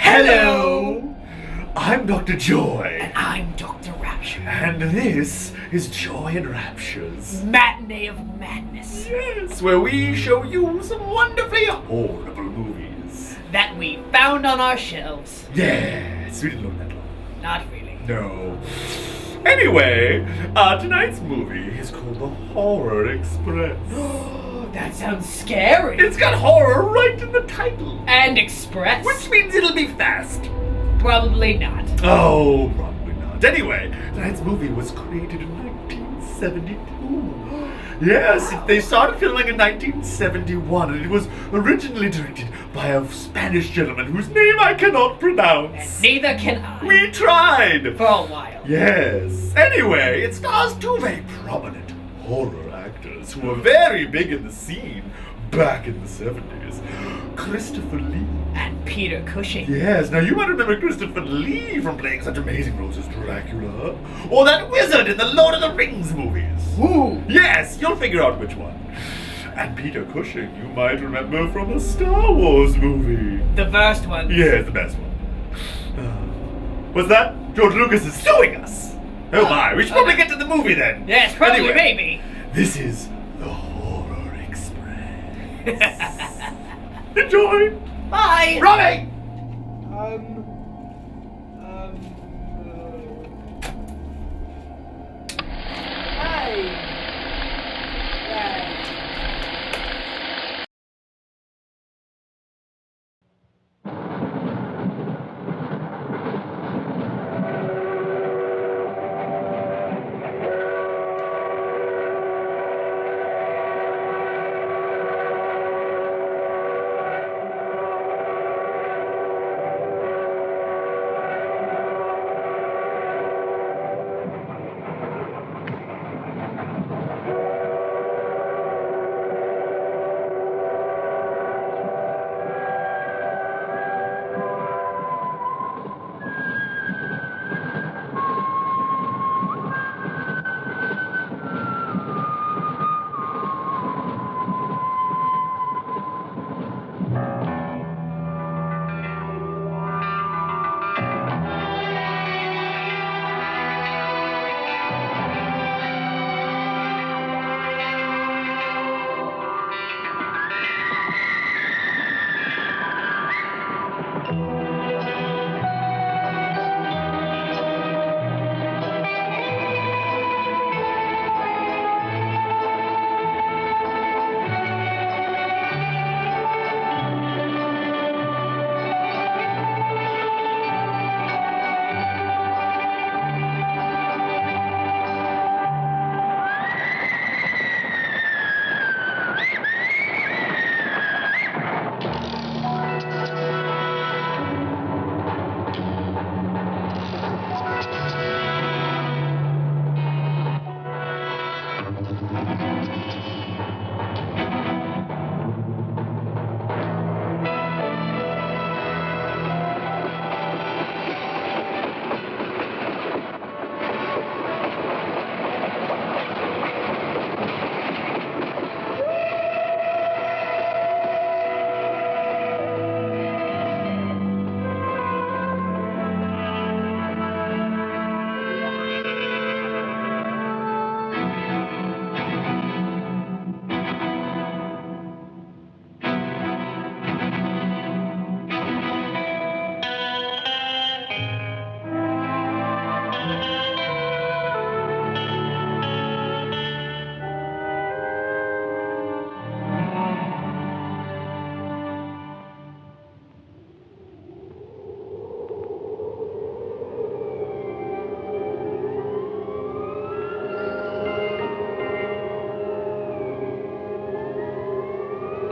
Hello! I'm Dr. Joy. And I'm Dr. Rapture. And this is Joy and Raptures. Matinee of Madness. Yes, where we show you some wonderfully horrible movies. That we found on our shelves. Yes, we didn't look that long. Not really. No. Anyway, tonight's movie is called The Horror Express. That sounds scary. It's got horror right in the title. And express. Which means it'll be fast. Probably not. Oh, probably not. Anyway, tonight's movie was created in 1972. Yes, they started filming in 1971, and it was originally directed by a Spanish gentleman whose name I cannot pronounce. And neither can I. We tried. For a while. Yes. Anyway, it stars two very prominent horror actors who were very big in the scene back in the 70s. Christopher Lee. And Peter Cushing. Yes, now you might remember Christopher Lee from playing such amazing roles as Dracula, or that wizard in the Lord of the Rings movies. Ooh. Yes, you'll figure out which one. And Peter Cushing, you might remember from a Star Wars movie. The first one. Yes, the best one. What's that? George Lucas is suing us. Oh my, we should probably get to the movie then. Yes, probably, Anyway, maybe. This is the Horror Express. Enjoy. Bye. Robbie!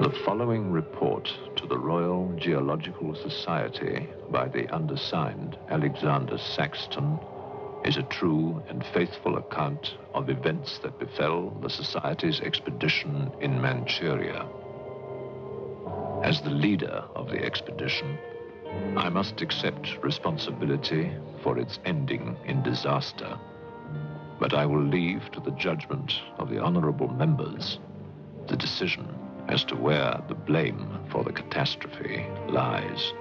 The following report to the Royal Geological Society by the undersigned Alexander Saxton is a true and faithful account of events that befell the Society's expedition in Manchuria. As the leader of the expedition, I must accept responsibility for its ending in disaster, but I will leave to the judgment of the honorable members the decision as to where the blame for the catastrophe lies.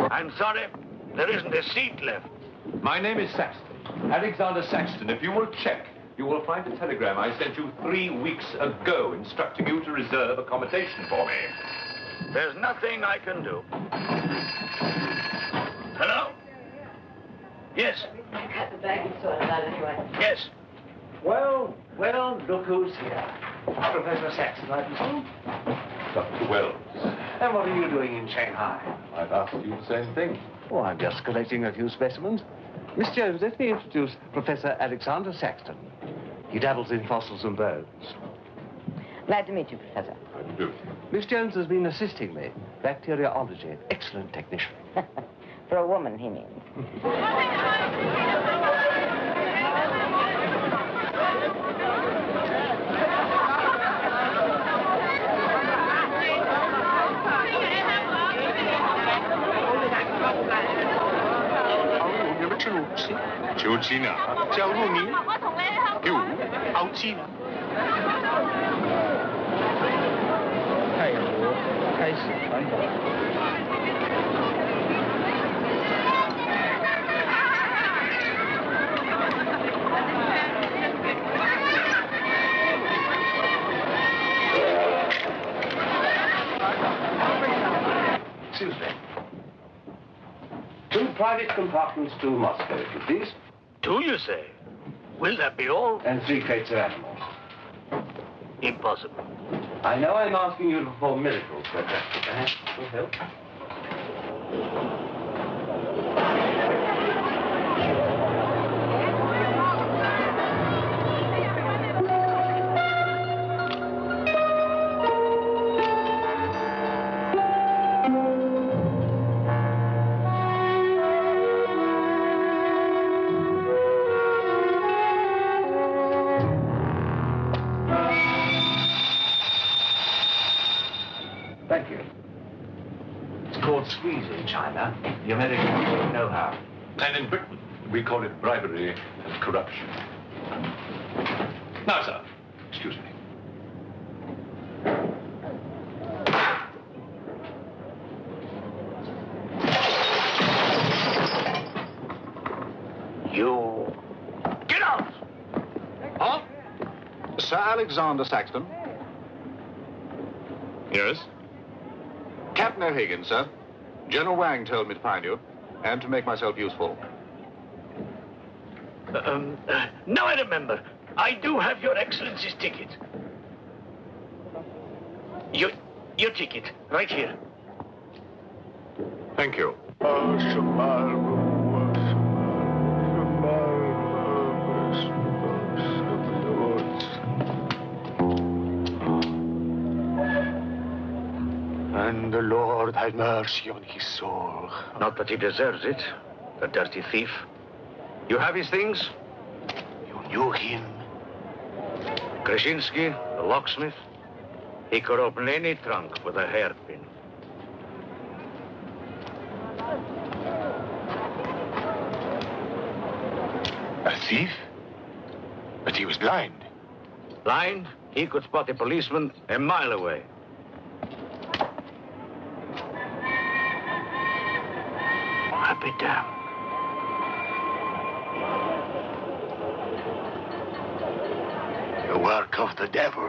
I'm sorry, there isn't a seat left. My name is Saxton, Alexander Saxton. If you will check, you will find a telegram I sent you 3 weeks ago instructing you to reserve accommodation for me. There's nothing I can do. Hello? Yes. Cut the bag and sorted out anyway. Yes. Well, look who's here. Professor Saxton, I presume? Dr. Wells, And what are you doing in Shanghai? I've asked you the same thing. Oh, I'm just collecting a few specimens. Miss Jones, let me introduce Professor Alexander Saxton. He dabbles in fossils and bones. Glad to meet you, Professor. How do you do? Miss Jones has been assisting me. Bacteriology, excellent technician. For a woman, he means. Excuse me. 2 private compartments to Moscow, if you please. 2, you say? Will that be all? And 3 crates of animals. Impossible. I know I'm asking you to perform miracles, but perhaps it will help. Huh? The Americans know how. And in Britain, we call it bribery and corruption. Now, sir, excuse me. You... Get out! Huh? Sir Alexander Saxton? Yes? Captain O'Hagan, sir. General Wang told me to find you, and to make myself useful. Now I remember. I do have your Excellency's ticket. Your ticket, right here. Thank you. And the Lord have mercy on his soul. Not that he deserves it, the dirty thief. You have his things? You knew him? Krasinski, the locksmith, he could open any trunk with a hairpin. A thief? But he was blind. Blind, he could spot a policeman a mile away. I'll be damned. The work of the devil.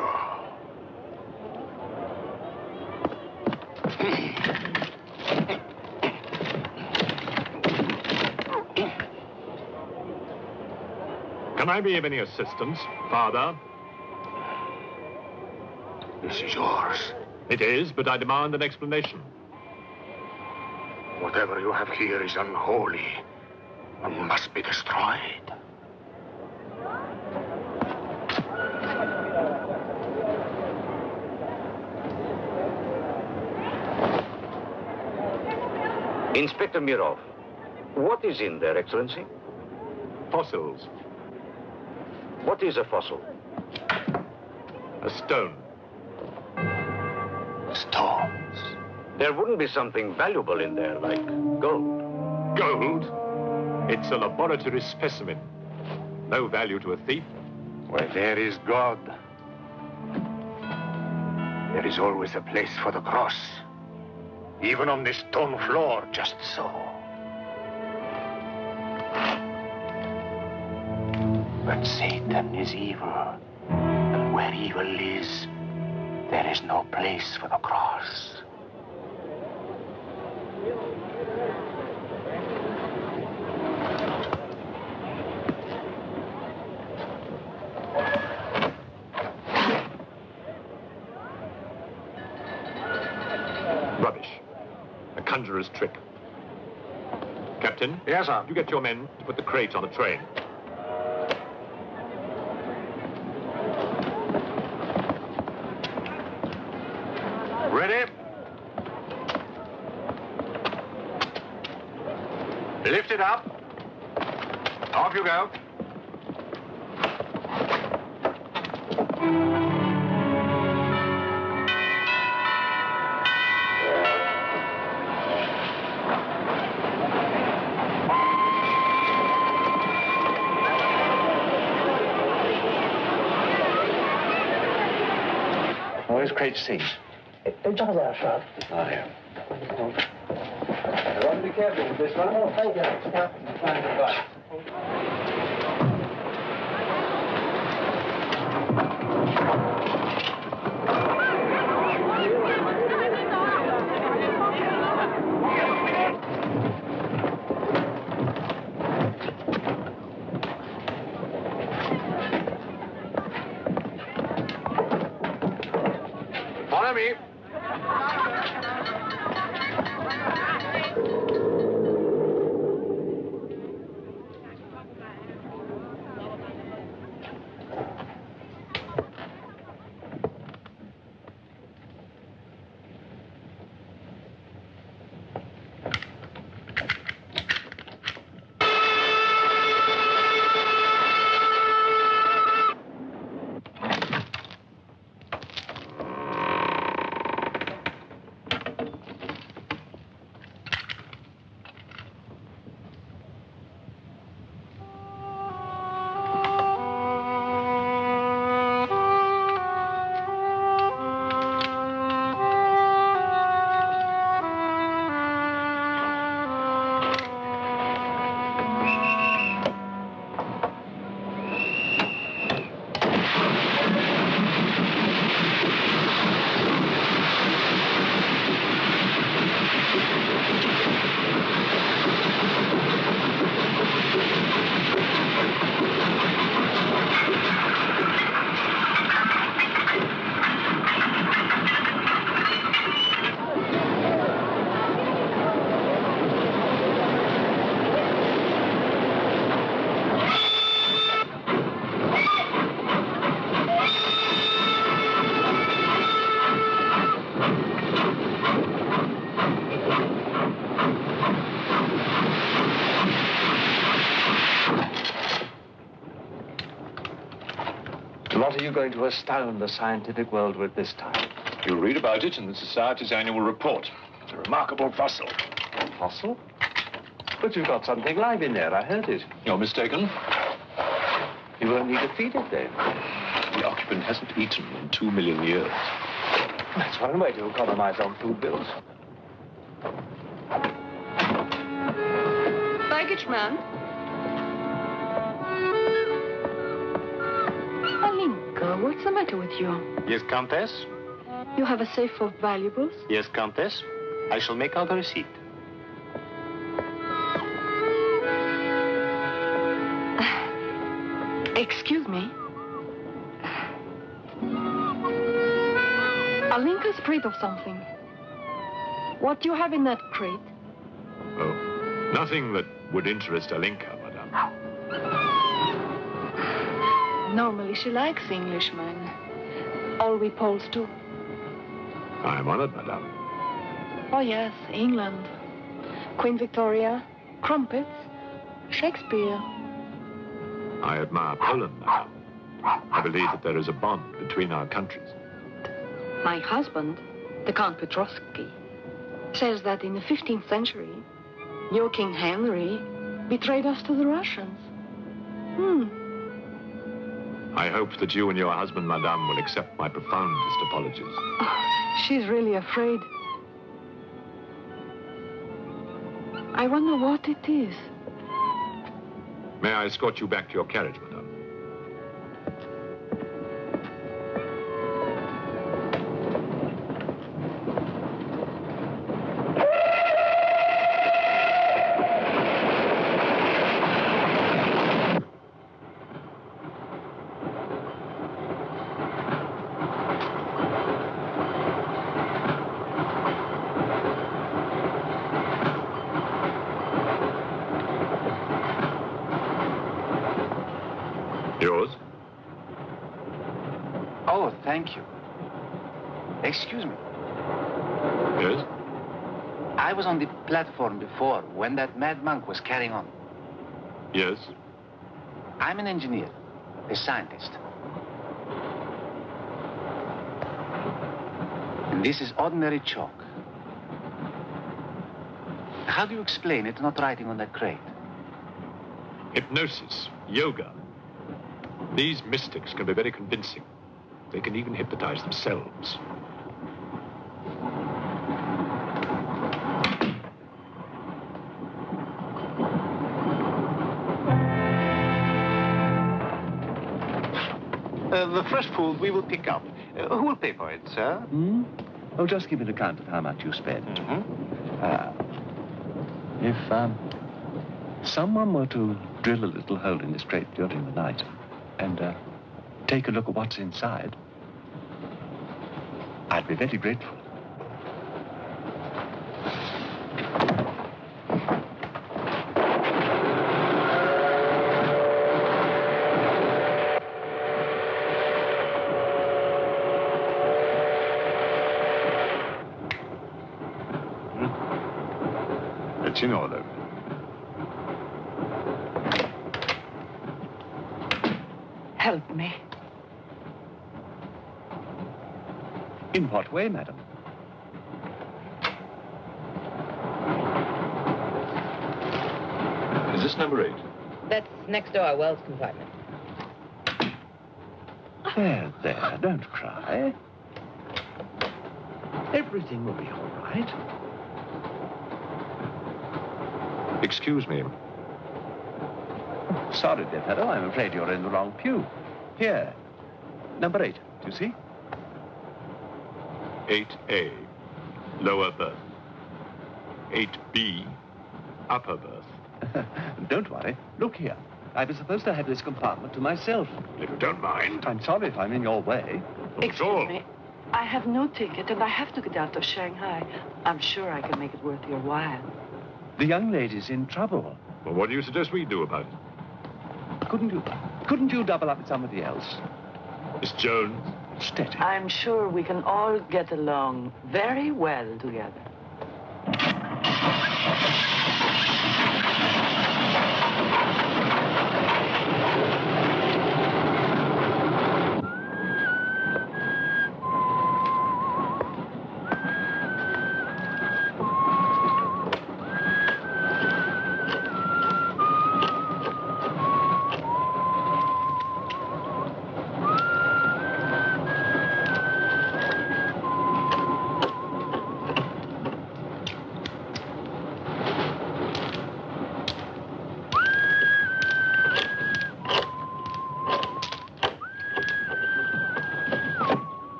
Can I be of any assistance, Father? This is yours. It is, but I demand an explanation. Whatever you have here is unholy and must be destroyed. Inspector Mirov, what is in there, Excellency? Fossils. What is a fossil? A stone. Stones. There wouldn't be something valuable in there, like gold. Gold? It's a laboratory specimen. No value to a thief. Where there is God, there is always a place for the cross. Even on this stone floor, just so. But Satan is evil. And where evil is, there is no place for the cross. Rubbish. A conjurer's trick. Captain? Yes, sir. You get your men to put the crate on the train. Ready? Lift it up. Off you go. Where's crate C? Just there, sir. Oh, here. I want to be careful with this one. Oh, thank you. Follow me. So what are you going to astound the scientific world with this time? You'll read about it in the Society's annual report. It's a remarkable fossil. Fossil? But you've got something live in there, I heard it. You're mistaken. You won't need to feed it then. The occupant hasn't eaten in 2 million years. That's one way to economize on food bills. Baggage man? Alinka, what's the matter with you? Yes, Countess? You have a safe of valuables? Yes, Countess. I shall make out a receipt. Excuse me. Alinka's afraid of something. What do you have in that crate? Oh, nothing that would interest Alinka, madame. Normally she likes Englishmen. All we Poles do. I am honored, madame. Oh yes, England. Queen Victoria, crumpets, Shakespeare. I admire Poland, madame. I believe that there is a bond between our countries. My husband, the Count Petrovsky, says that in the 15th century, your King Henry betrayed us to the Russians. I hope that you and your husband, madame, will accept my profoundest apologies. Oh, she's really afraid. I wonder what it is. May I escort you back to your carriage, madame? Yours? Oh, thank you. Excuse me. Yes? I was on the platform before when that mad monk was carrying on. Yes? I'm an engineer, a scientist. And this is ordinary chalk. How do you explain it not writing on that crate? Hypnosis, yoga. These mystics can be very convincing. They can even hypnotize themselves. The fresh food we will pick up. Who will pay for it, sir? Oh, just give an account of how much you spent. If someone were to drill a little hole in this crate during the night and take a look at what's inside, I'd be very grateful. It's in order. Help me. In what way, madam? Is this number 8? That's next door, Wells compartment. There, don't cry. Everything will be all right. Excuse me. Sorry, dear fellow, I'm afraid you're in the wrong pew. Here, number 8, do you see? 8A, lower berth. 8B, upper berth. Don't worry. Look here. I was supposed to have this compartment to myself. If you don't mind. I'm sorry if I'm in your way. Excuse me. I have no ticket and I have to get out of Shanghai. I'm sure I can make it worth your while. The young lady's in trouble. Well, what do you suggest we do about it? Couldn't you double up with somebody else? Miss Jones? Steady. I'm sure we can all get along very well together.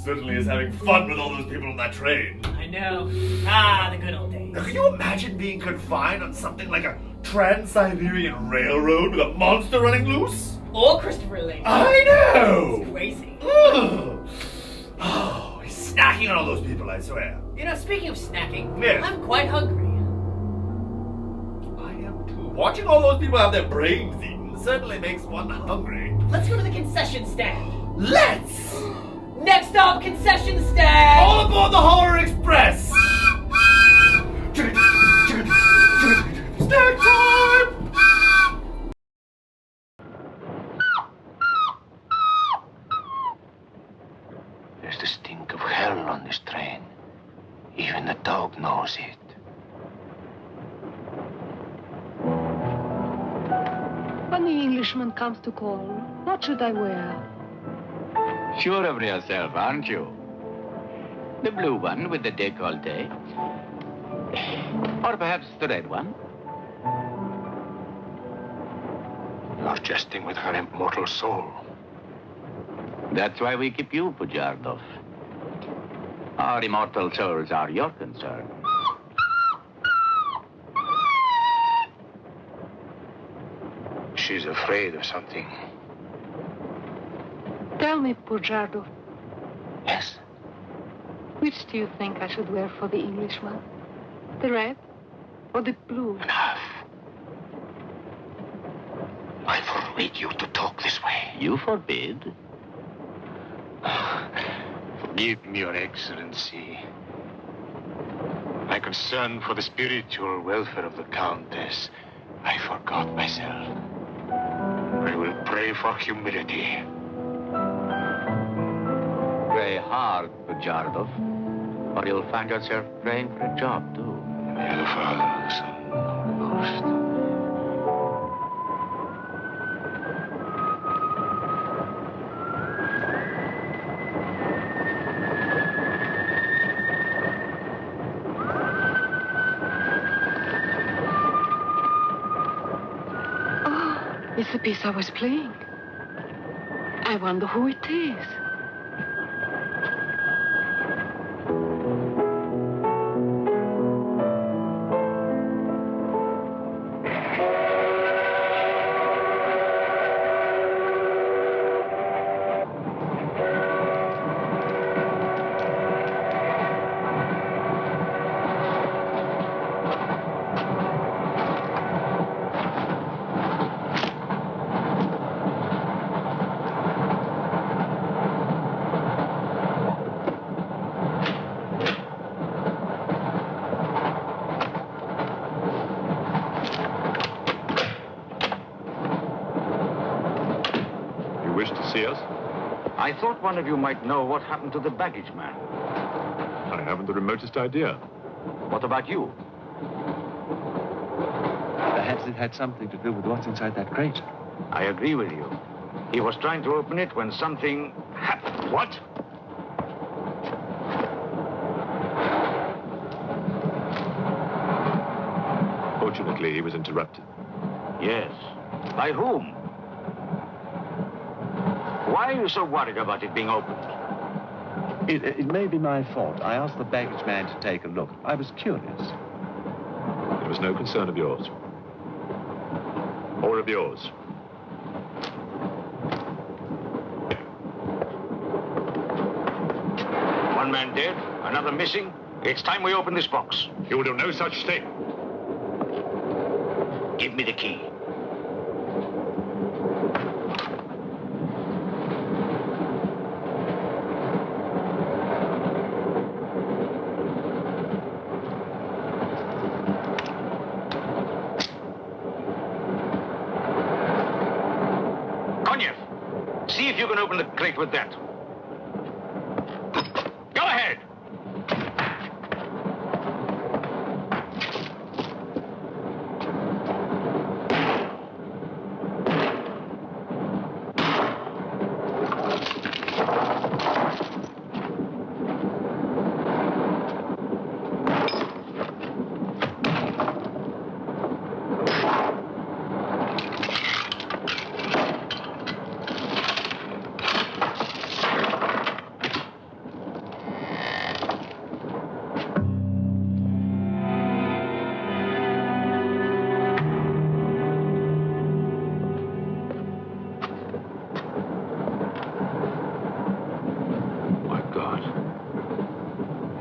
certainly is having fun with all those people on that train. I know. Ah, the good old days. Now, can you imagine being confined on something like a Trans-Siberian Railroad with a monster running loose? Or Christopher Lee. I know! It's crazy. Ugh. Oh, he's snacking on all those people, I swear. You know, speaking of snacking, Yes. I'm quite hungry. I am too. Watching all those people have their brains eaten certainly makes one hungry. Let's go to the concession stand. Let's! Next stop, concession stand. All aboard the Horror Express! Snack time! There's the stink of hell on this train. Even the dog knows it. When the Englishman comes to call, what should I wear? Sure of yourself, aren't you? The blue one with the décolleté. Or perhaps the red one. You're jesting with her immortal soul. That's why we keep you, Pujardov. Our immortal souls are your concern. She's afraid of something. Tell me, Pujardov, Yes. which do you think I should wear for the Englishman? The red or the blue? Enough. I forbid you to talk this way. You forbid? Forgive me, Your Excellency. My concern for the spiritual welfare of the Countess, I forgot myself. I will pray for humility. Pray hard, Pujardov, or you'll find yourself praying for a job, too. In the name of the Father, the Son, and the Holy Ghost. Oh, it's the piece I was playing. I wonder who it is. See us? I thought one of you might know what happened to the baggage man. I haven't the remotest idea. What about you? Perhaps it had something to do with what's inside that crate. I agree with you. He was trying to open it when something happened. What? Fortunately, he was interrupted. Yes. By whom? Why are you so worried about it being opened? It may be my fault. I asked the baggage man to take a look. I was curious. It was no concern of yours. Or of yours. One man dead, another missing. It's time we open this box. You will do no such thing. Give me the key. See if you can open the crate with that. Go ahead.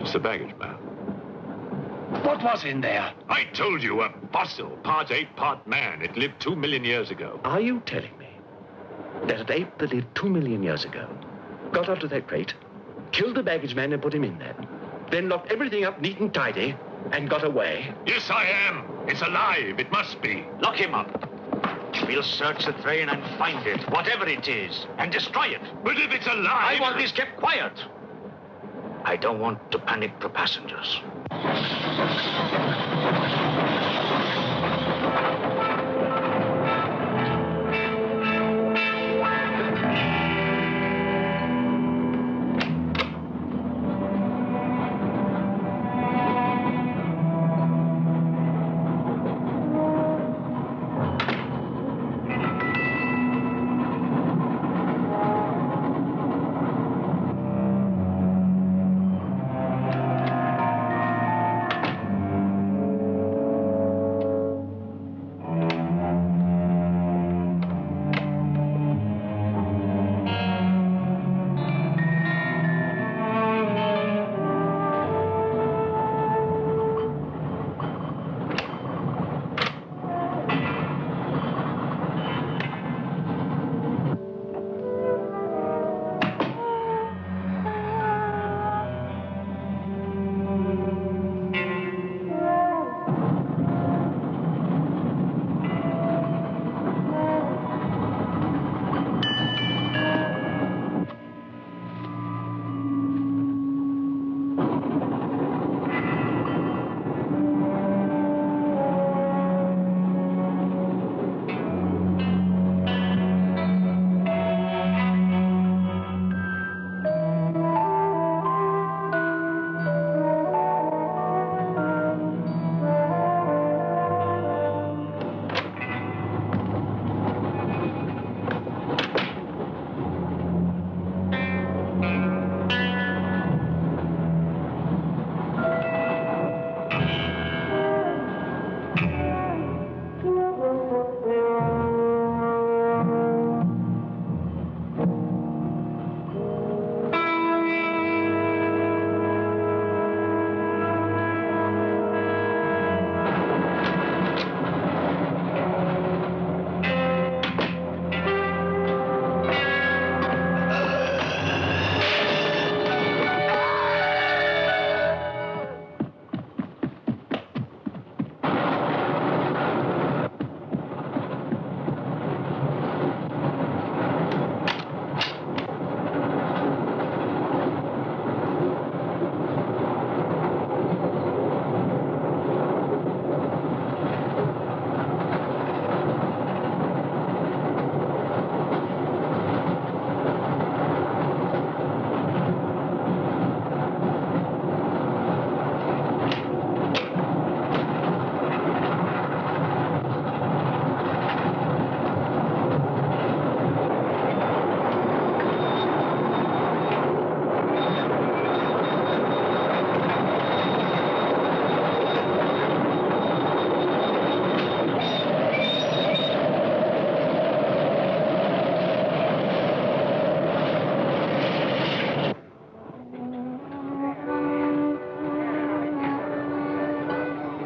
Mr. Baggage Man. What was in there? I told you, a fossil, part ape, part man. It lived 2 million years ago. Are you telling me that an ape that lived 2 million years ago got onto that crate, killed the baggage man and put him in there, then locked everything up neat and tidy and got away? Yes, I am. It's alive. It must be. Lock him up. We'll search the train and find it, whatever it is, and destroy it. But if it's alive... I want this kept quiet. I don't want to panic the passengers.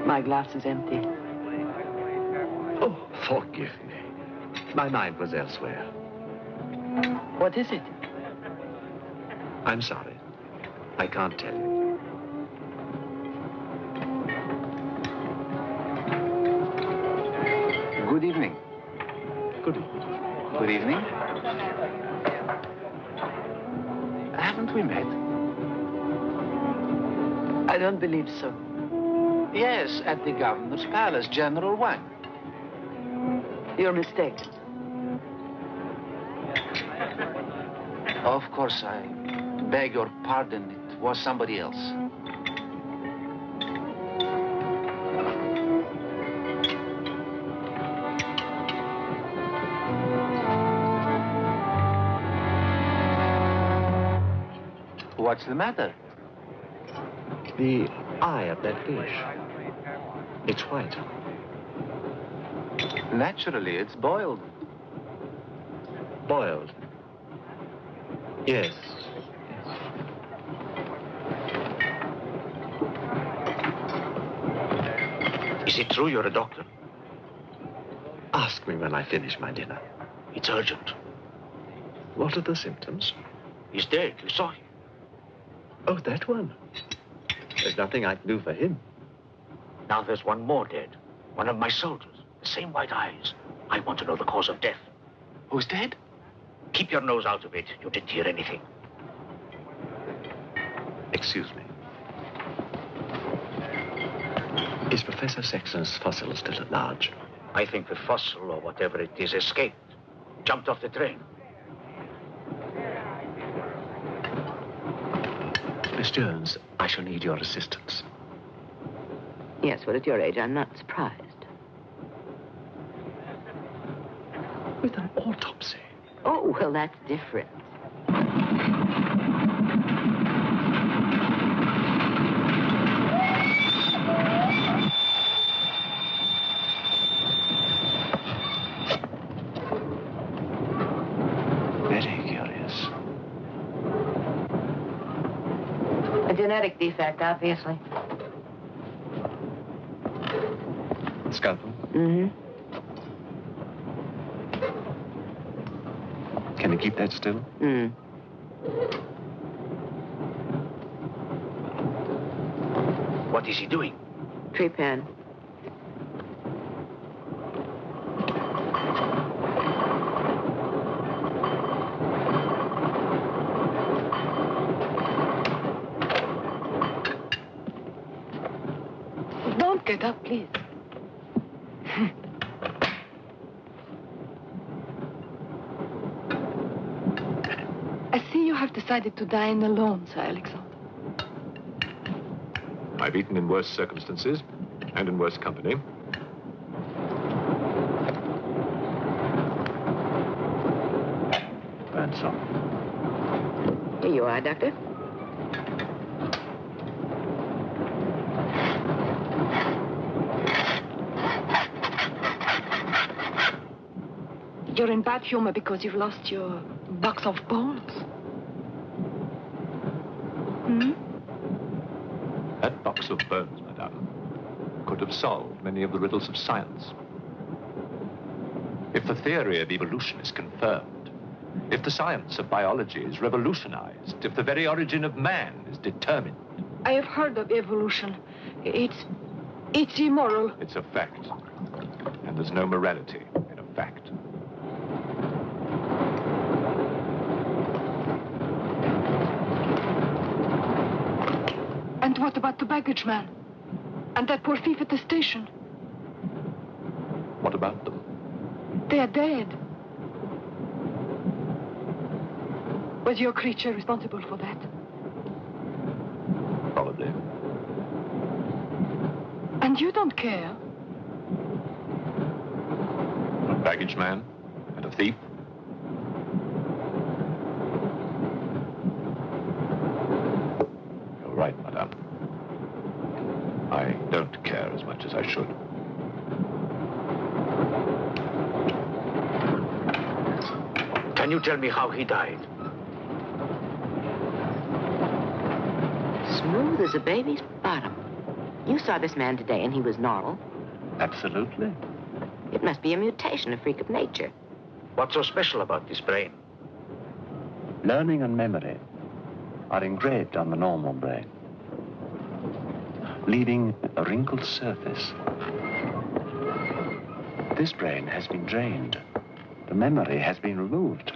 My glass is empty. Oh, forgive me. My mind was elsewhere. What is it? I'm sorry. I can't tell you. Good evening. Good evening. Good evening. Haven't we met? I don't believe so. Yes, at the governor's palace, General Wang. You're mistaken. Of course, I beg your pardon. It was somebody else. What's the matter? The eye of that fish. It's white. Naturally, it's boiled. Boiled. Yes. Is it true you're a doctor? Ask me when I finish my dinner. It's urgent. What are the symptoms? He's dead. You saw him. Oh, that one. There's nothing I can do for him. Now there's one more dead. One of my soldiers. The same white eyes. I want to know the cause of death. Who's dead? Keep your nose out of it. You didn't hear anything. Excuse me. Is Professor Sexton's fossil still at large? I think the fossil, or whatever it is, escaped. Jumped off the train. Miss Jones, I shall need your assistance. Yes, well, at your age, I'm not surprised. With an autopsy. Oh, well, that's different. Very curious. A genetic defect, obviously. Scalpel? Mm-hmm. Can you keep that still? What is he doing? Trepan. Don't get up, please. I see you have decided to dine alone, Sir Alexander. I've eaten in worse circumstances and in worse company. Ransom. Here you are, Doctor. You're in bad humor because you've lost your box of bones. That box of bones, madame, could have solved many of the riddles of science. If the theory of evolution is confirmed, if the science of biology is revolutionized, if the very origin of man is determined. I have heard of evolution. It's immoral. It's a fact. And there's no morality in a fact. And what about the baggage man? And that poor thief at the station? What about them? They are dead. Was your creature responsible for that? Probably. And you don't care? A baggage man and a thief? You're right, madame. I don't care as much as I should. Can you tell me how he died? Smooth as a baby's bottom. You saw this man today and he was normal. Absolutely. It must be a mutation, a freak of nature. What's so special about this brain? Learning and memory are engraved on the normal brain, leaving a wrinkled surface. This brain has been drained. The memory has been removed,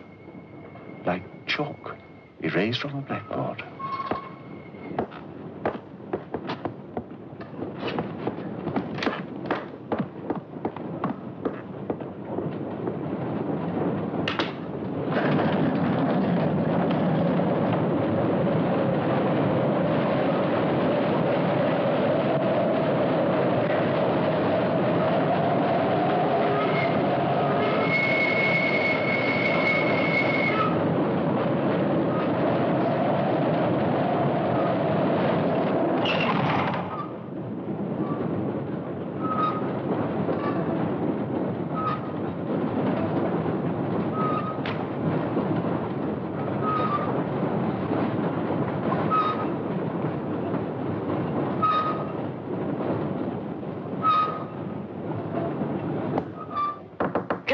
like chalk erased from a blackboard.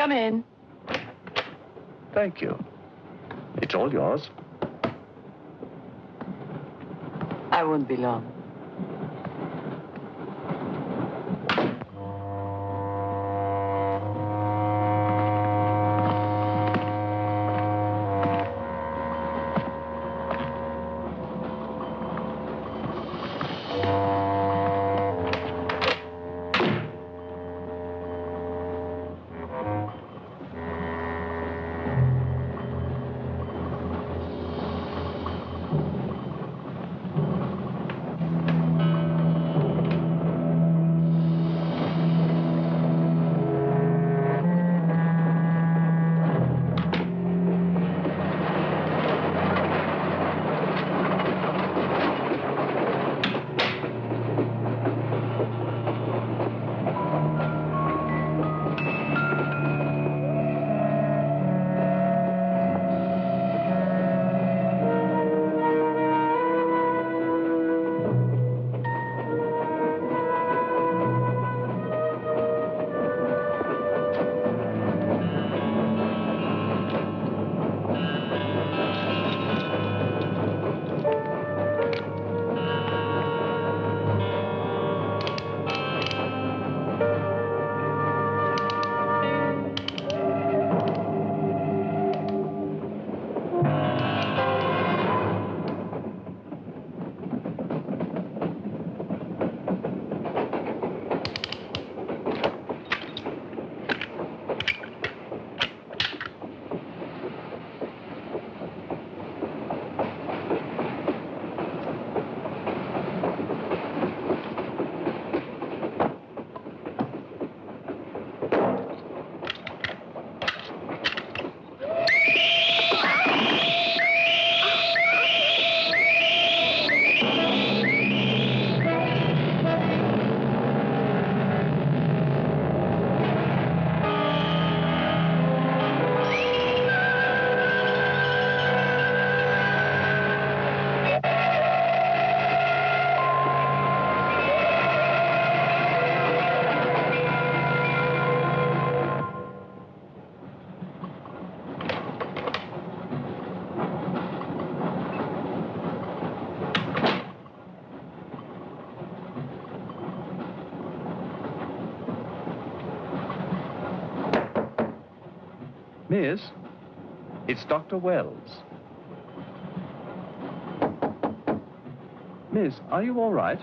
Come in. Thank you. It's all yours. I won't be long. Miss, it's Dr. Wells. Miss, are you all right?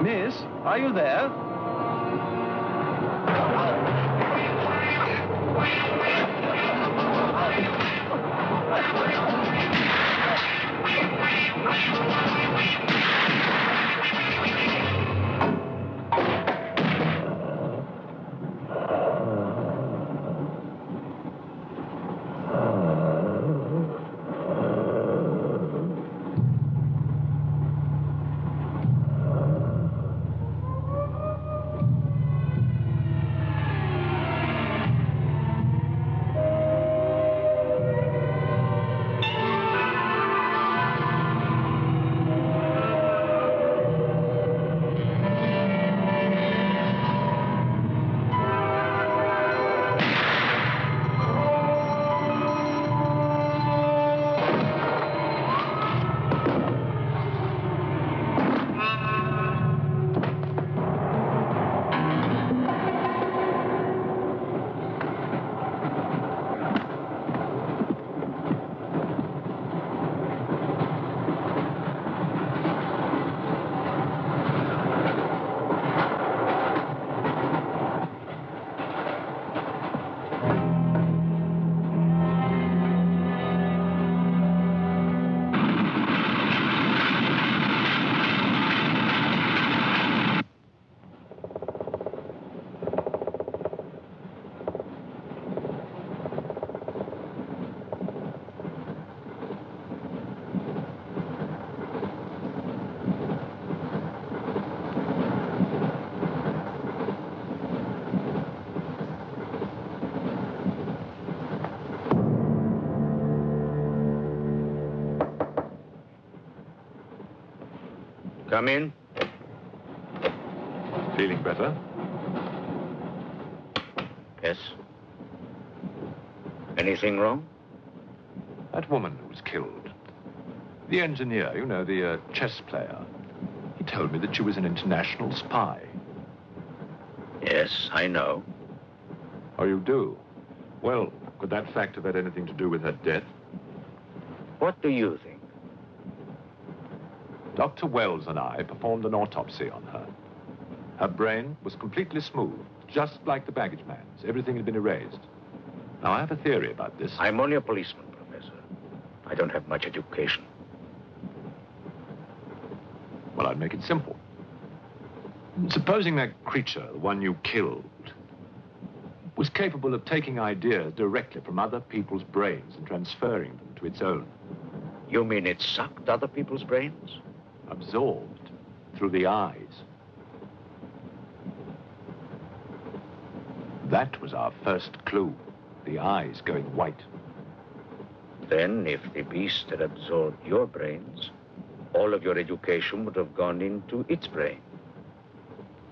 Miss, are you there? Come in. Feeling better? Yes. Anything wrong? That woman who was killed. The engineer, you know, the chess player. He told me that she was an international spy. Yes, I know. Oh, you do? Well, could that fact have had anything to do with her death? What do you think? Dr. Wells and I performed an autopsy on her. Her brain was completely smooth, just like the baggage man's. Everything had been erased. Now, I have a theory about this. I'm only a policeman, Professor. I don't have much education. Well, I'd make it simple. Supposing that creature, the one you killed, was capable of taking ideas directly from other people's brains and transferring them to its own. You mean it sucked other people's brains? Absorbed through the eyes. That was our first clue. The eyes going white. Then, if the beast had absorbed your brains, all of your education would have gone into its brain.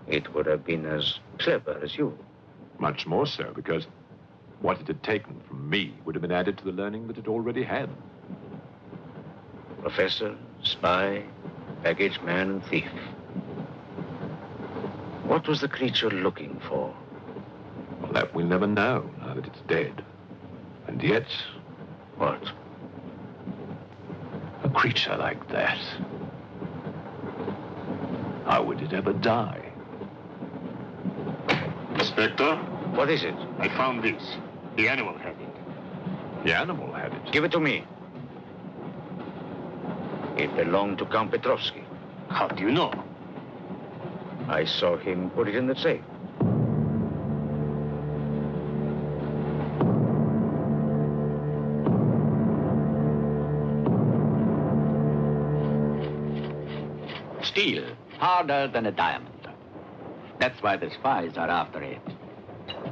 It would have been as clever as you. Much more so, because what it had taken from me would have been added to the learning that it already had. Professor, spy, baggage man, and thief. What was the creature looking for? Well, that we'll never know, now that it's dead. And yet... What? A creature like that. How would it ever die? Inspector? What is it? I found this. The animal had it. The animal had it? Give it to me. It belonged to Count Petrovsky. How do you know? I saw him put it in the safe. Steel, harder than a diamond. That's why the spies are after it.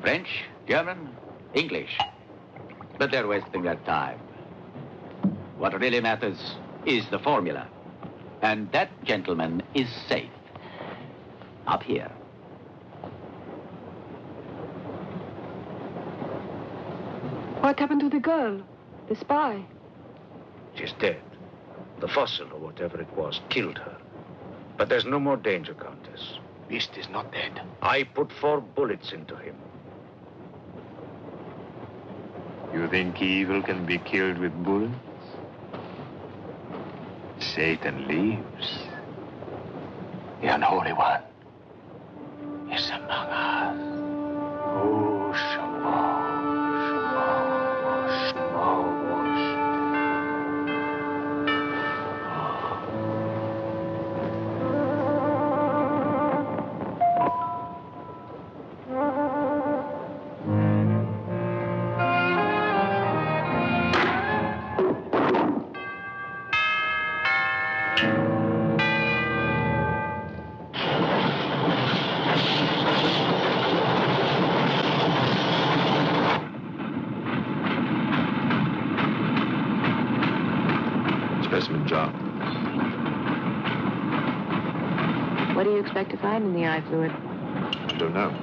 French, German, English. But they're wasting their time. What really matters is the formula. And that gentleman is safe. Up here. What happened to the girl? The spy? She's dead. The fossil, or whatever it was, killed her. But there's no more danger, Countess. Beast is not dead. I put 4 bullets into him. You think evil can be killed with bullets? Satan lives. The unholy one is among us. Oh, Shamo, Shamo, Shamo, Specimen jar. What do you expect to find in the eye fluid? I don't know.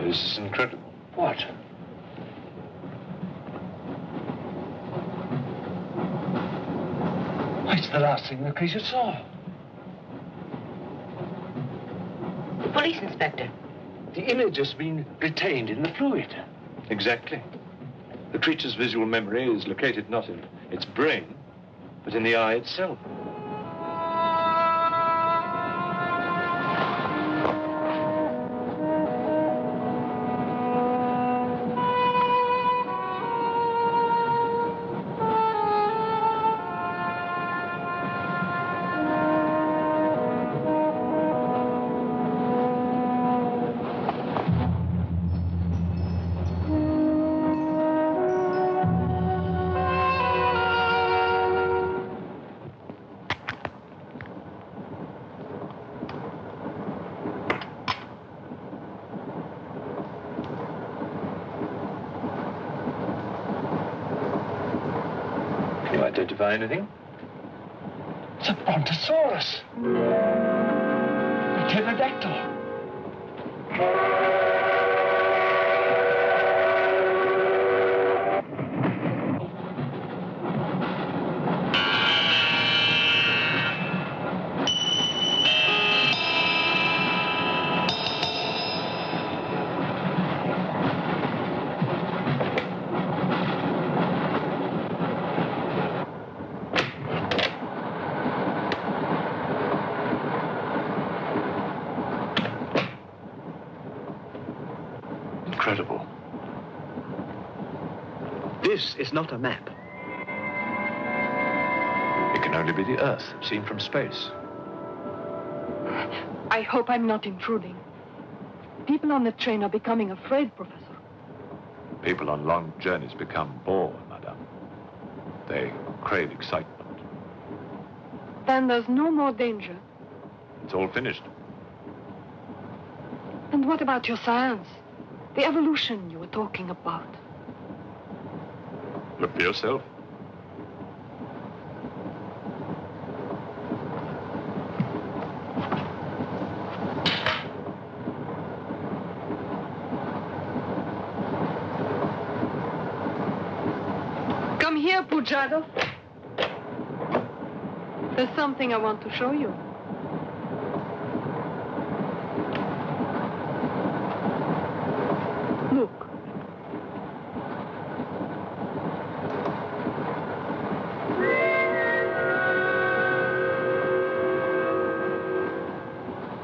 This is incredible. What? It's the last thing the creature saw. The police inspector. The image has been retained in the fluid. Exactly. The creature's visual memory is located not in its brain, but in the eye itself. identify anything? It's a brontosaurus. A pterodactyl. Incredible. This is not a map. It can only be the Earth, seen from space. I hope I'm not intruding. People on the train are becoming afraid, Professor. People on long journeys become bored, madame. They crave excitement. Then there's no more danger. It's all finished. And what about your science? The evolution you were talking about. Look for yourself. Come here, Pujado. There's something I want to show you. Look.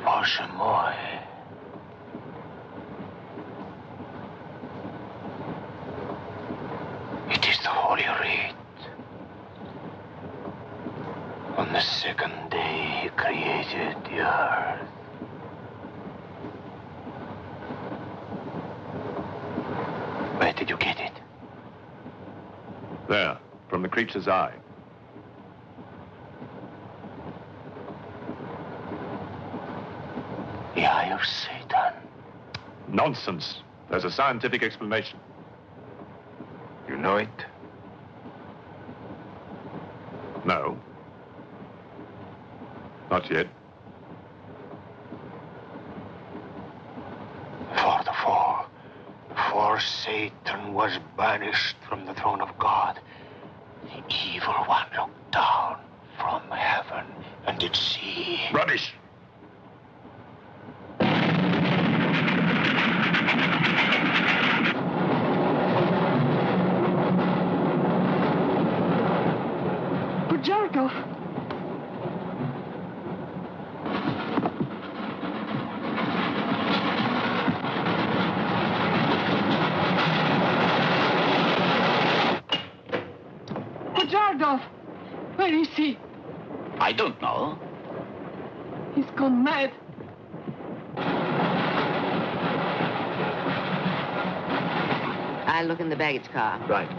Bоже мой. It is the Holy Writ. On the second day he created the earth. Where did you get it? There, from the creature's eye. The eye of Satan. Nonsense. There's a scientific explanation. You know it? No. Not yet. For the fall. Before Satan was banished from the throne of God, the evil one looked down from heaven and did see. Rubbish! Pujarkov. Pujarkov. Where is he? I don't know. He's gone mad. I'll look in the baggage car. Right.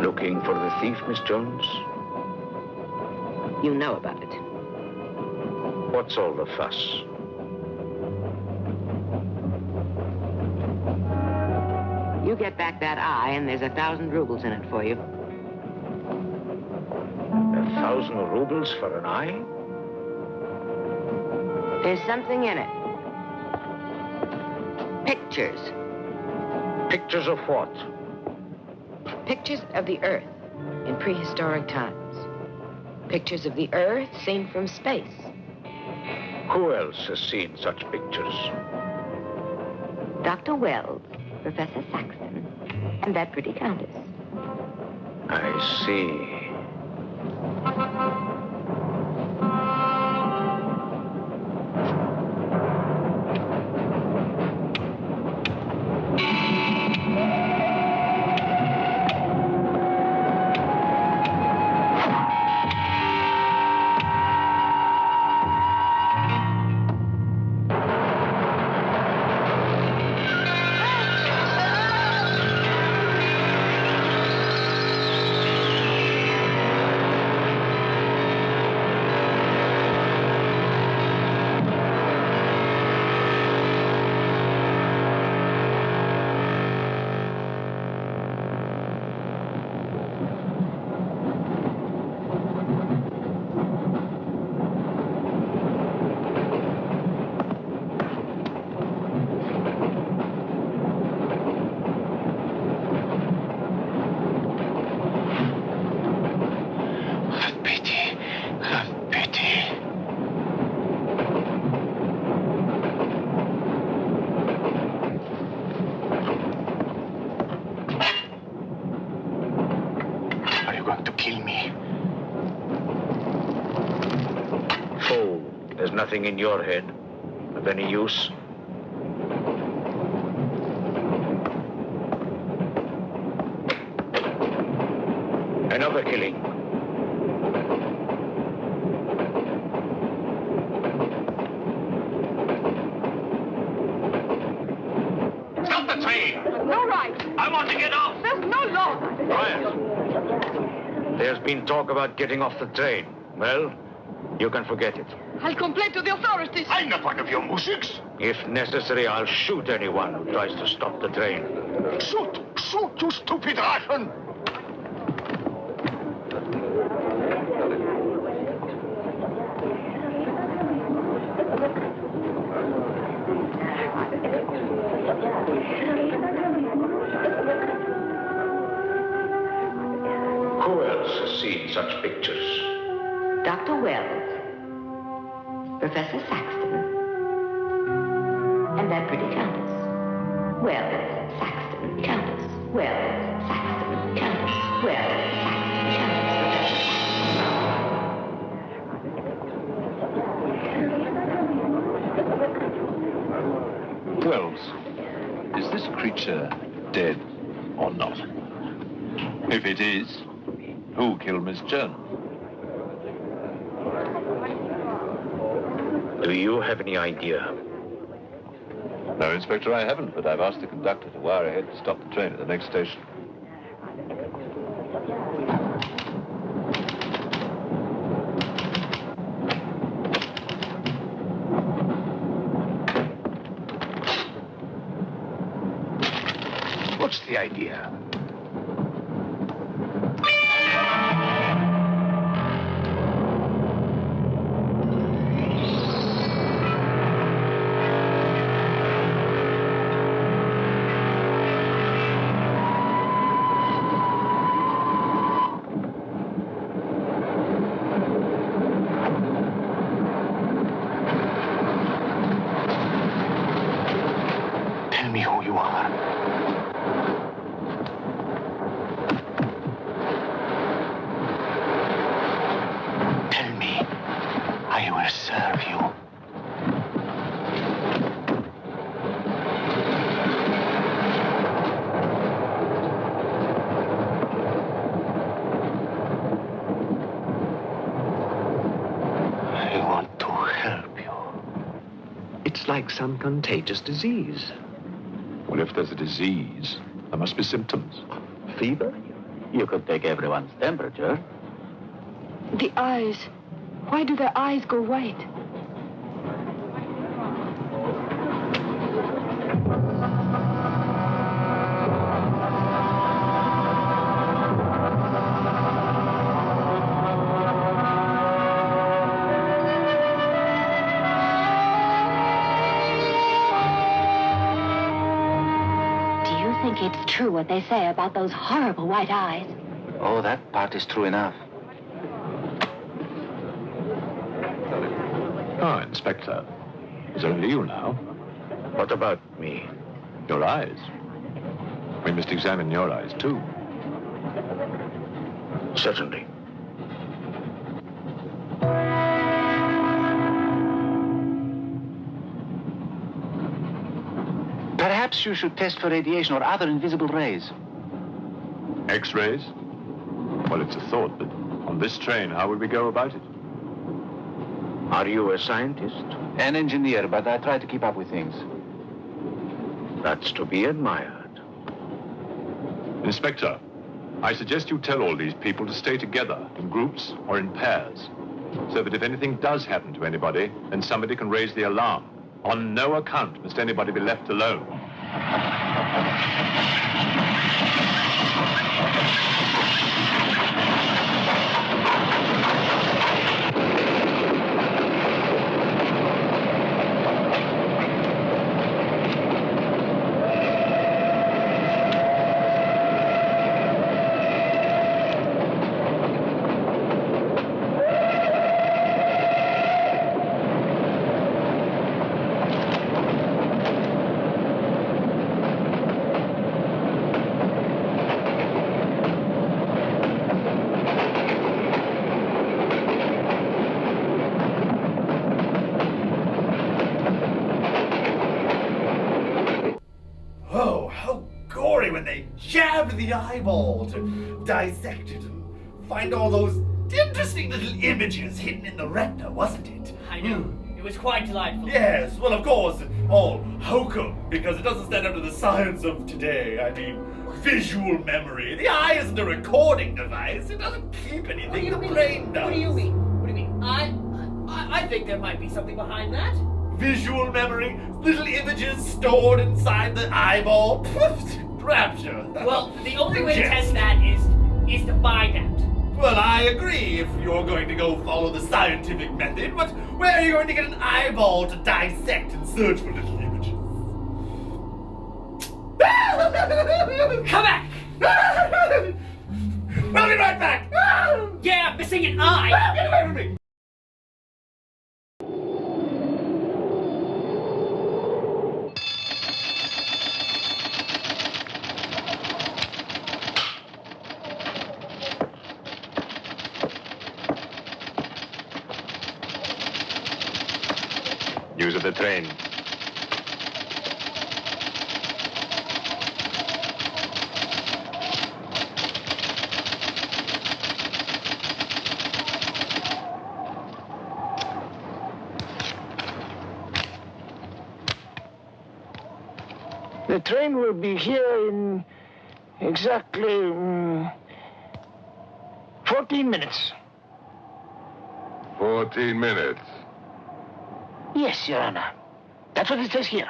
Looking for the thief, Miss Jones? You know about it. What's all the fuss? You get back that eye, and there's 1,000 rubles in it for you. 1,000 rubles for an eye? There's something in it. Pictures. Pictures of what? Pictures of the Earth in prehistoric times. Pictures of the Earth seen from space. Who else has seen such pictures? Dr. Wells, Professor Saxton, and that pretty countess. I see. Nothing in your head of any use? Another killing. Stop the train! No right. I want to get off! There's no law. Quiet. There's been talk about getting off the train. Well, you can forget it. I'll complain to the authorities. I'm not one of your musics. If necessary, I'll shoot anyone who tries to stop the train. Shoot! Shoot, you stupid Russian! Who else has seen such pictures? Dr. Wells, Professor Saxton, and that pretty countess. Wells, Saxton, countess. Wells, Saxton, countess. Wells, Saxton, countess. Wells, is this creature dead or not? If it is, who killed Miss Jones? Do you have any idea? No, Inspector, I haven't, but I've asked the conductor to wire ahead to stop the train at the next station. What's the idea? Tell me who you are. Tell me, I will serve you. I want to help you. It's like some contagious disease. Well, if there's a disease, there must be symptoms. Fever? You could take everyone's temperature. The eyes. Why do their eyes go white? Do you think it's true what they say about those horrible white eyes? Oh, that part is true enough. Ah, Inspector. It's only you now. What about me? Your eyes. We must examine your eyes, too. Certainly. Perhaps you should test for radiation or other invisible rays. X-rays? Well, it's a thought, but on this train, how would we go about it? Are you a scientist? An engineer, but I try to keep up with things. That's to be admired. Inspector, I suggest you tell all these people to stay together, in groups or in pairs, so that if anything does happen to anybody, then somebody can raise the alarm. On no account must anybody be left alone. Oh, how gory when they jabbed the eyeball to dissect it and find all those interesting little images hidden in the retina, wasn't it? I know. It was quite delightful. Yes, well, of course, all hokum, because it doesn't stand up to the science of today. I mean, visual memory. The eye isn't a recording device. It doesn't keep anything. The brain does. What do you mean? What do you mean? I think there might be something behind that. Visual memory, little images stored inside the eyeball. Rapture. Well, the only way to Yes. test that is to find out. Well, I agree if you're going to go follow the scientific method, but where are you going to get an eyeball to dissect and search for little images? Come back! I'll be right back! Yeah, missing an eye! Get away from me! News of the train. The train will be here in exactly 14 minutes. 14 minutes. Yes, Your Honor. That's what it says here.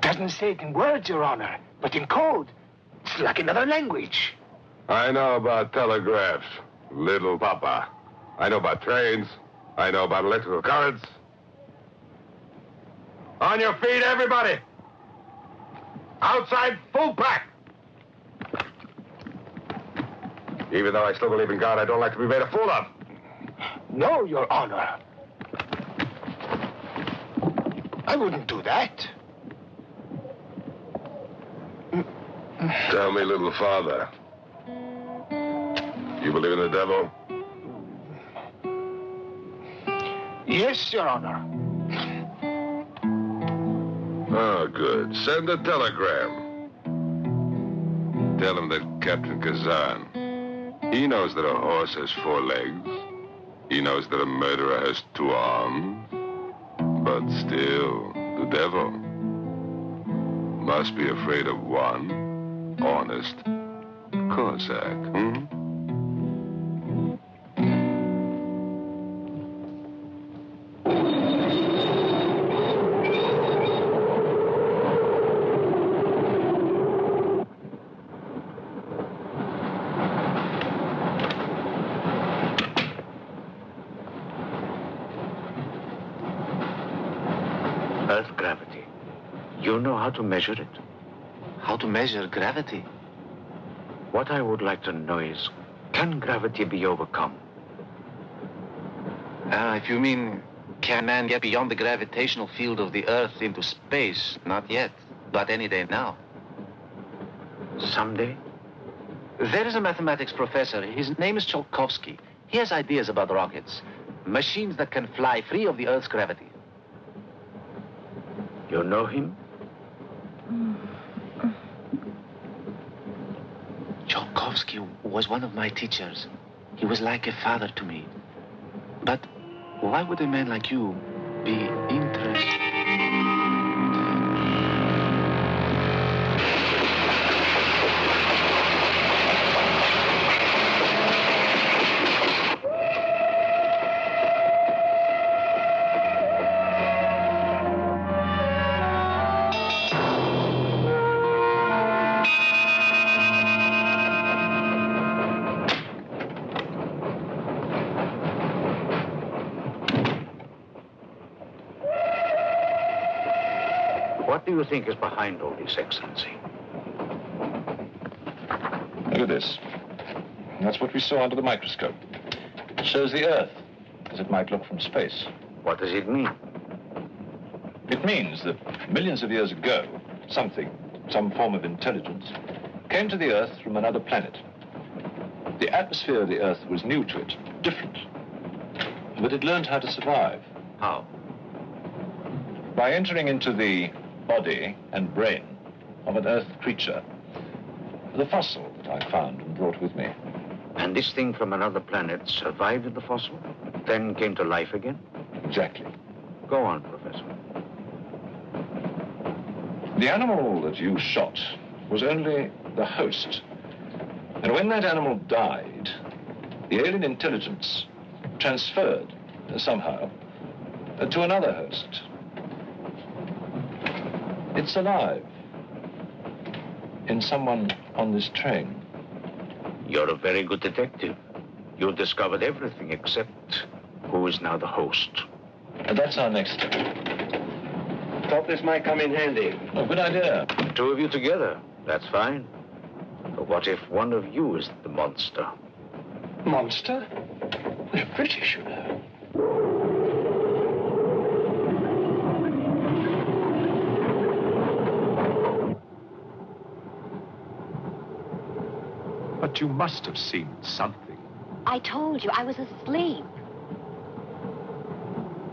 Doesn't say it in words, Your Honor, but in code. It's like another language. I know about telegraphs, little papa. I know about trains. I know about electrical currents. On your feet, everybody! Outside, full pack! Even though I still believe in God, I don't like to be made a fool of. No, Your Honor. I wouldn't do that. Tell me, little father. You believe in the devil? Yes, Your Honor. Oh, good. Send a telegram. Tell him that Captain Kazan, he knows that a horse has 4 legs. He knows that a murderer has 2 arms. But still, the devil must be afraid of one honest Cossack. Earth gravity. You know how to measure it? How to measure gravity? What I would like to know is, can gravity be overcome? If you mean, can man get beyond the gravitational field of the Earth into space? Not yet, but any day now. Someday? There is a mathematics professor. His name is Tsiolkovsky. He has ideas about rockets. Machines that can fly free of the Earth's gravity. You know him? Tsiolkovsky was one of my teachers. He was like a father to me. But why would a man like you be interested? What do you think is behind all this, Excellency? Look at this. That's what we saw under the microscope. It shows the Earth as it might look from space. What does it mean? It means that millions of years ago, some form of intelligence, came to the Earth from another planet. The atmosphere of the Earth was new to it, different. But it learned how to survive. How? By entering into the body and brain of an Earth creature. The fossil that I found and brought with me. And this thing from another planet survived the fossil, then came to life again? Exactly. Go on, Professor. The animal that you shot was only the host. And when that animal died, the alien intelligence transferred somehow to another host. It's alive in someone on this train. You're a very good detective. You discovered everything except who is now the host. And that's our next step. Thought this might come in handy. Oh, good idea. The two of you together, that's fine. But what if one of you is the monster? Monster? The British, you know. But you must have seen something. I told you, I was asleep.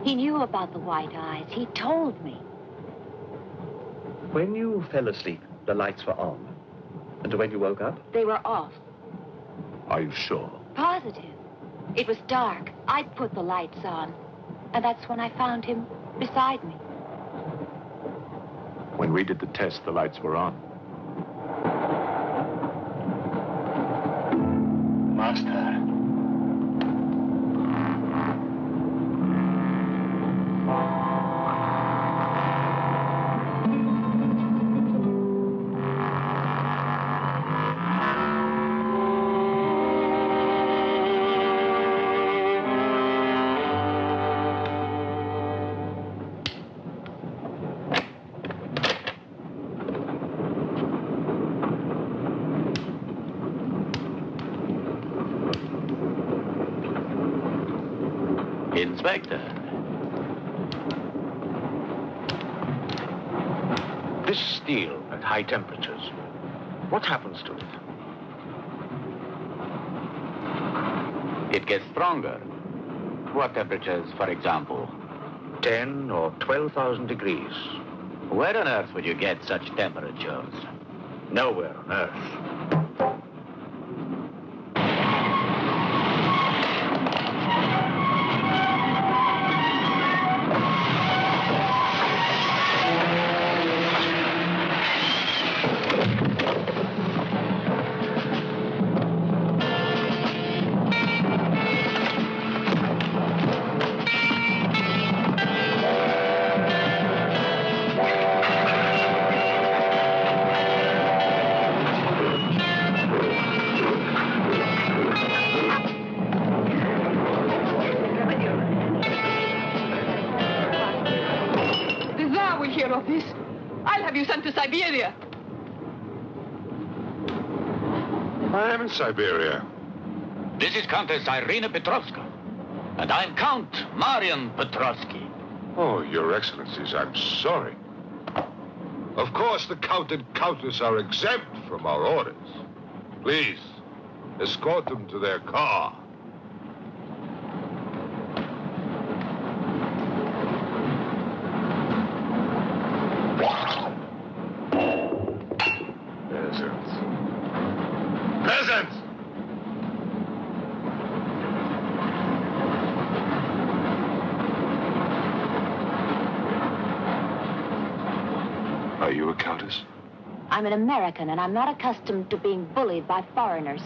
He knew about the white eyes. He told me. When you fell asleep, the lights were on. And when you woke up? They were off. Are you sure? Positive. It was dark. I'd put the lights on. And that's when I found him beside me. When we did the test, the lights were on. Master. Inspector. This steel at high temperatures, what happens to it? It gets stronger. What temperatures, for example? 10 or 12,000 degrees. Where on earth would you get such temperatures? Nowhere on earth. hear of this, I'll have you sent to Siberia. I am in Siberia. This is Countess Irina Petrovska. And I'm Count Marian Petrovsky. Oh, Your Excellencies, I'm sorry. Of course, the Count and Countess are exempt from our orders. Please, escort them to their car. Peasants. Peasants! Are you a countess? I'm an American, and I'm not accustomed to being bullied by foreigners.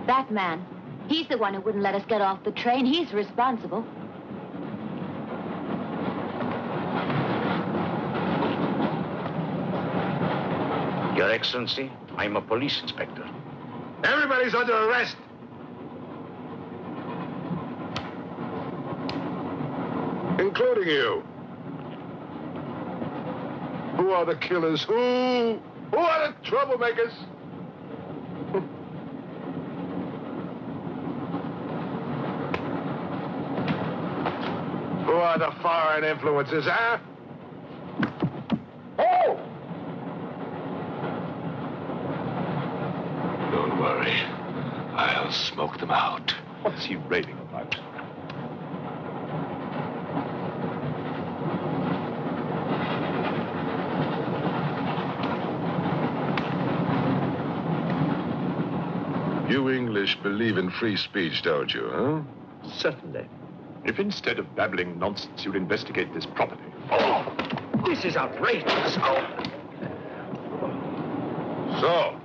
That man, he's the one who wouldn't let us get off the train. He's responsible. Your Excellency, I'm a police inspector. Everybody's under arrest. Including you. Who are the killers? Who are the troublemakers? Who are the foreign influences, huh? Oh! Don't worry. I'll smoke them out. What's he raving about? You English believe in free speech, don't you, huh? Certainly. If instead of babbling nonsense, you'd investigate this properly. Oh, this is outrageous. Oh. So,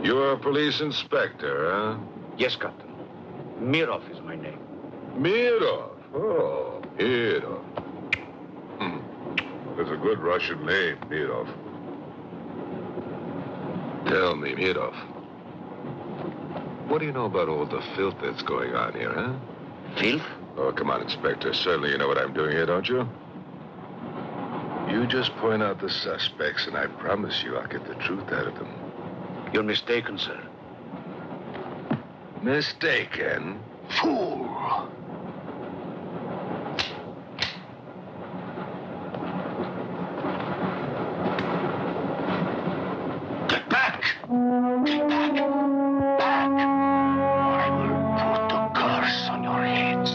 you're a police inspector, huh? Yes, Captain. Mirov is my name. Mirov? Oh, Mirov. That's a good Russian name, Mirov. Tell me, Mirov, what do you know about all the filth that's going on here, huh? Filth? Oh, come on, Inspector. Certainly you know what I'm doing here, don't you? You just point out the suspects, and I promise you I'll get the truth out of them. You're mistaken, sir. Mistaken? Fool! Get back! Get back! Back! Or I will put a curse on your heads.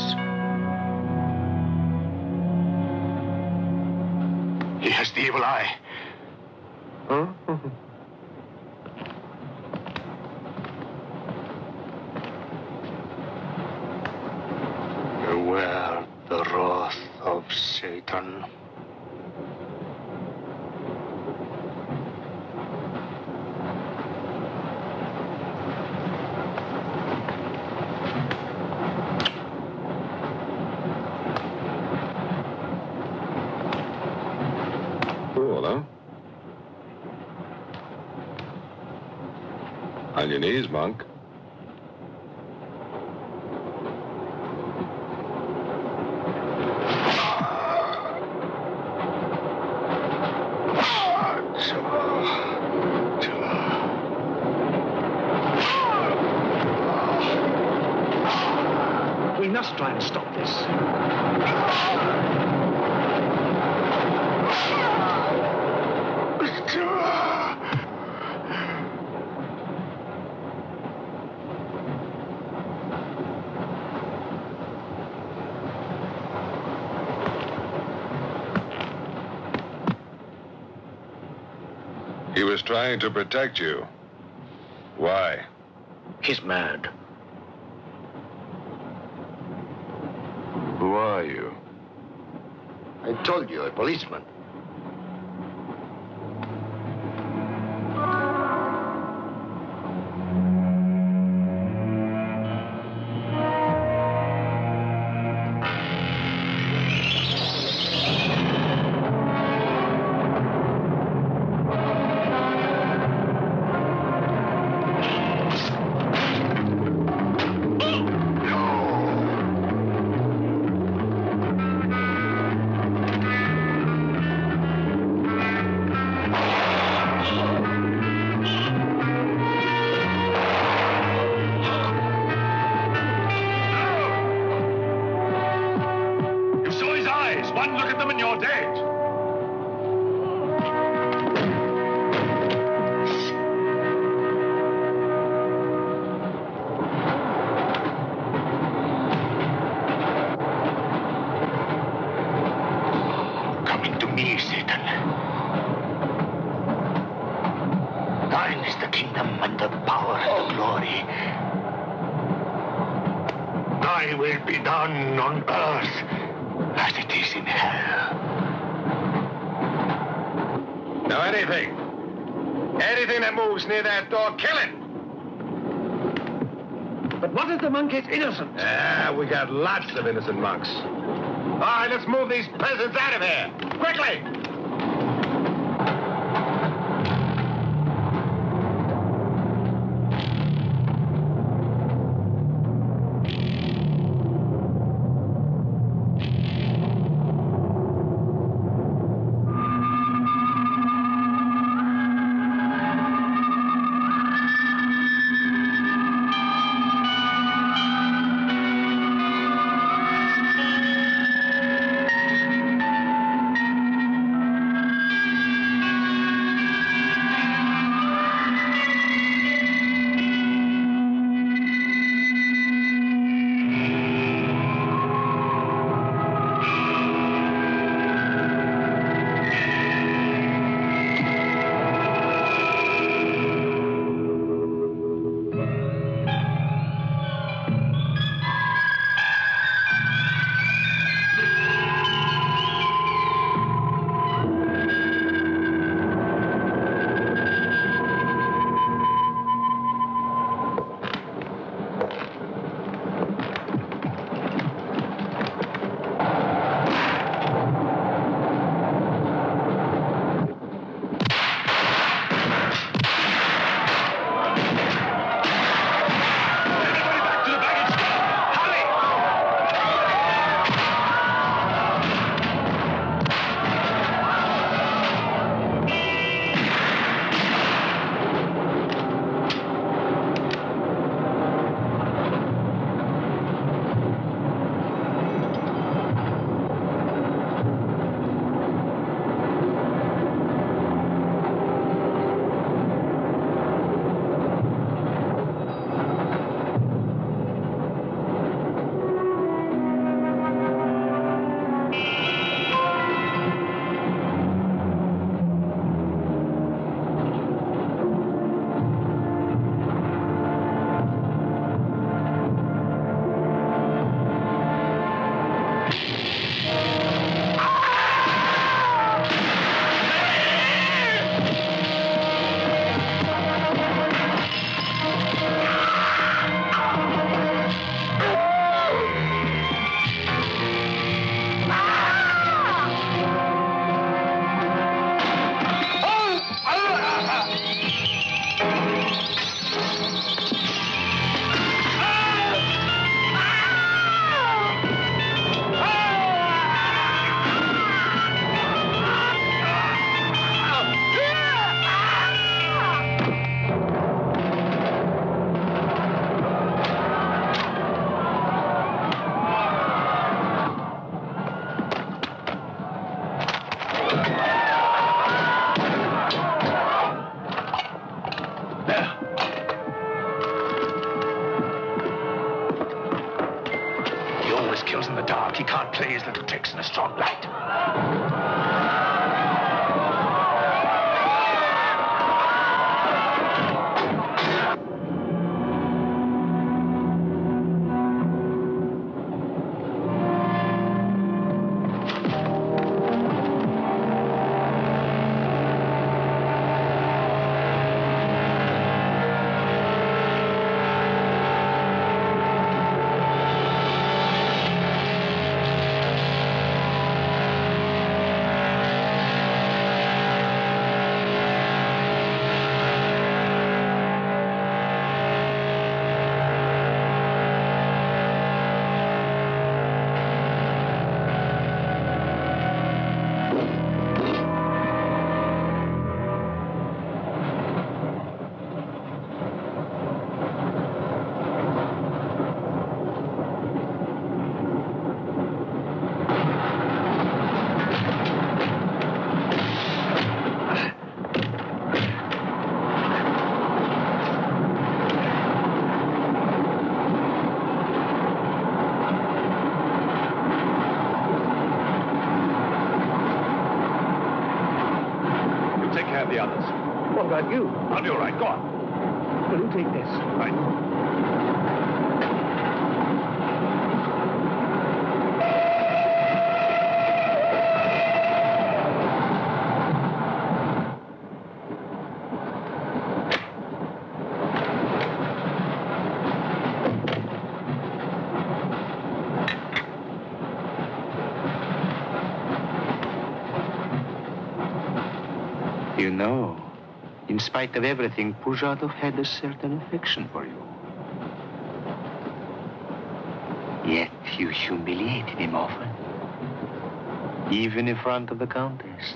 He has the evil eye. Huh? Beware the wrath of Satan. Cool, huh? On your knees, monk. We must try and stop this. He was trying to protect you. Why? He's mad. Who are you? I told you, a policeman. One look at them and you're dead. Coming to me, Satan. Thine is the kingdom and the power and the glory. Thy will be done on earth as it is in hell. Now anything that moves near that door, kill it! But what if the monk is innocent? Ah, we got lots of innocent monks. All right, let's move these peasants out of here. Quickly! kills in the dark. He can't play his little tricks in a strong light. the others. What about you? I'll be all right. Go on. Will you take this? Right. You know, in spite of everything, Pujadov had a certain affection for you. Yet you humiliated him often, even in front of the Countess.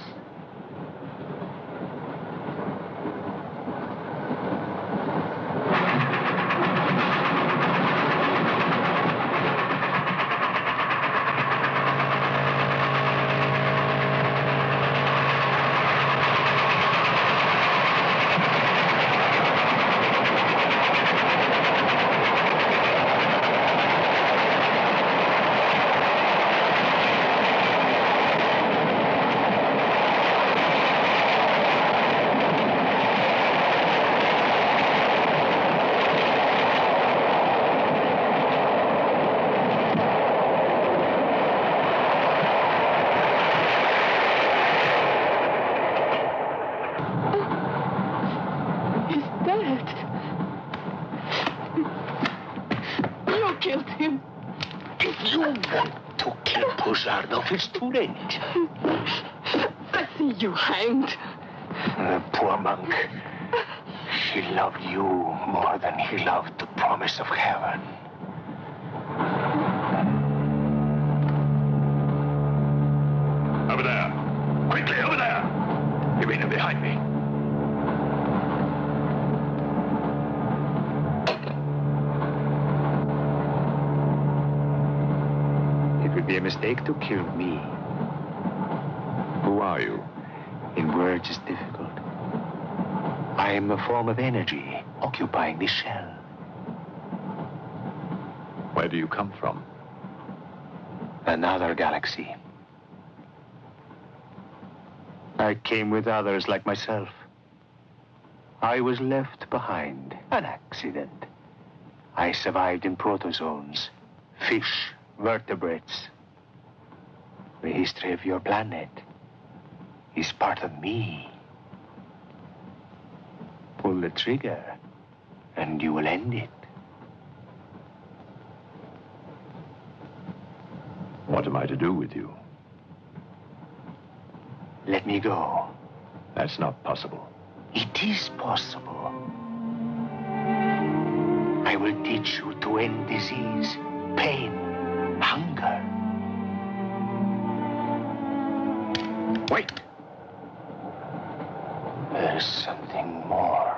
It's too late. I see you hanged. The poor monk. He loved you more than he loved the promise of heaven. Over there. Quickly, over there. You mean behind me? It would be a mistake to kill me. Who are you? In words, it's difficult. I am a form of energy occupying this shell. Where do you come from? Another galaxy. I came with others like myself. I was left behind. An accident. I survived in protozoans, fish, vertebrates. The history of your planet is part of me. Pull the trigger, and you will end it. What am I to do with you? Let me go. That's not possible. It is possible. I will teach you to end disease, pain, hunger. Wait! There is something more.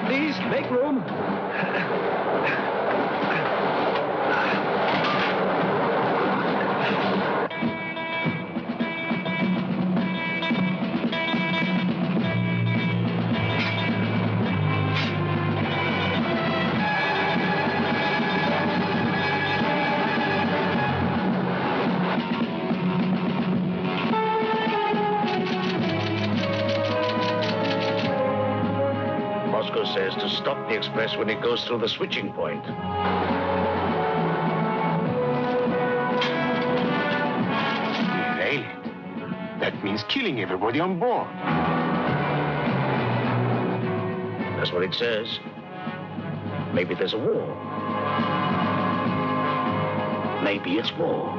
Please, make room. Moscow says to stop the express when it goes through the switching point. Derail it. That means killing everybody on board. That's what it says. Maybe there's a war. Maybe it's war.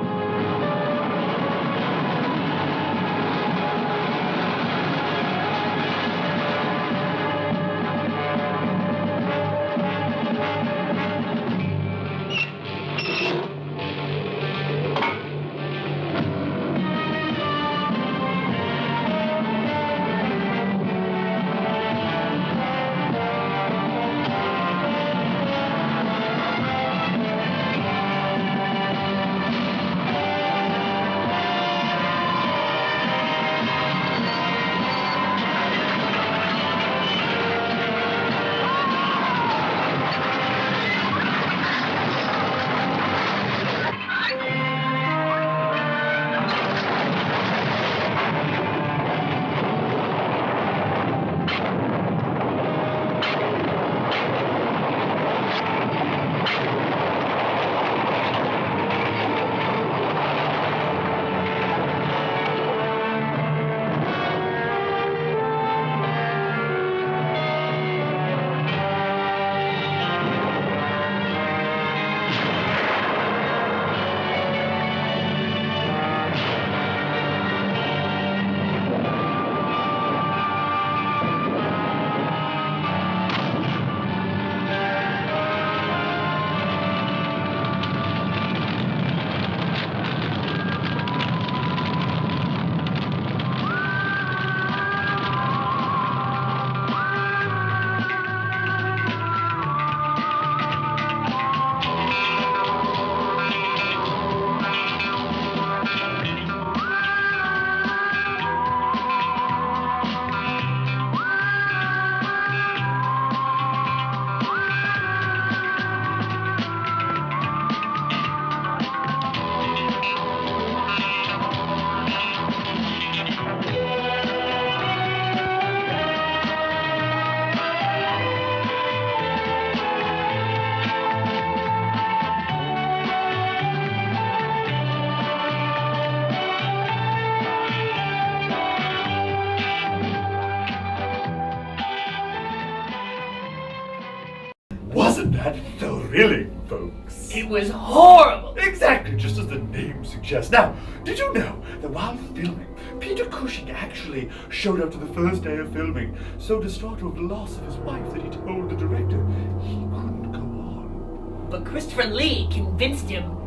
Wasn't that thrilling, folks? It was horrible. Exactly, just as the name suggests. Now, did you know that while filming, Peter Cushing actually showed up to the first day of filming, so distraught over the loss of his wife that he told the director he couldn't go on. But Christopher Lee convinced him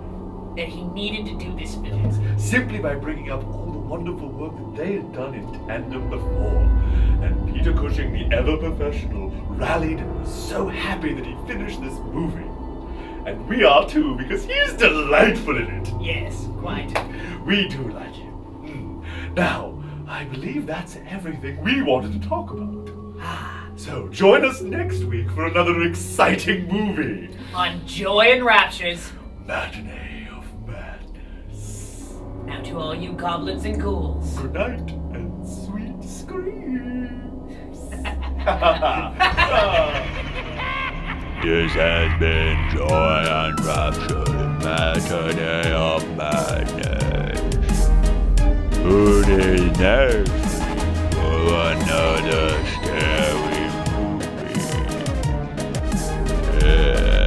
that he needed to do this film. Yes, simply by bringing up all the wonderful work that they had done in tandem before. And Peter Cushing, the ever-professional, rallied and was so happy that he finished this movie. And we are too, because he's delightful in it. Yes, quite. We do like him. Now, I believe that's everything we wanted to talk about. So join us next week for another exciting movie. On Joy and Raptures. Matinee of Madness. Now to all you goblins and ghouls. Good night and sweet screams. This has been Joy and Rapture, the Matinee of Madness. Tune in next for another scary movie. Yeah.